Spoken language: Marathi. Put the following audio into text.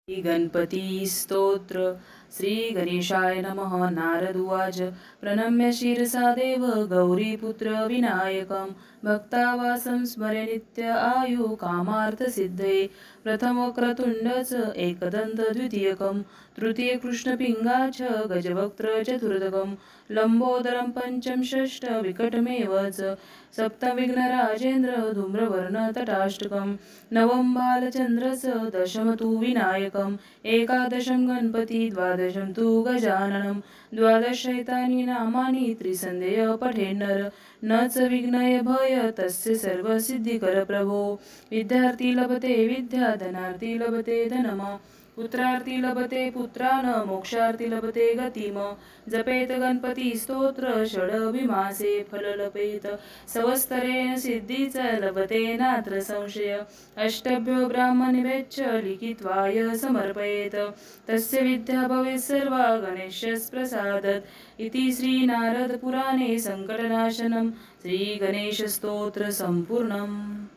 श्री गणपती स्तोत्र श्री गणेशाय नमः। नारद उवाच प्रणम्य शिरसा देव गौरीपुत्र विनायकं भक्तावासं स्मरे नित्य आयु कामार्थसिद्धये। प्रथम क्रतुण्डच एकदन्त द्वितीयकं तृतीय कृष्णपिङ्गा च गजवक्त्र चतुर्थकं लम्बोदरं पंचम षष्ठ विकटमेव च सप्तम विघ्नराजेन्द्र धूम्रवर्ण तटाष्टकं नवम बालचन्द्रस दशम तु विनायकम् एकादशं गणपति द्वादशं तु गजाननं द्वादशैतानि नामानि त्रिसन्देह पठेन्नर न च विघ्नय भय तस्य सर्वसिद्धिकर प्रभो। विद्यार्थी लभते विद्या धनार्थी लभते धनम पुत्रार्थी लभते पुत्रान मोक्षार्थी लभते गतिम जपेत गणपती स्तोत्र षडभिमासे फल लपेत सवस्तरेण सिद्धीच लभते नात्र संशय अष्टभ्यो ब्राह्मणेभ्यश्च लिखित्वाय समर्पयेत तस्य विद्या भवेत् सर्वा गणेशप्रसादत् इति श्री नारद पुराणे संकटनाशनं श्री गणेश स्तोत्र संपूर्णम्।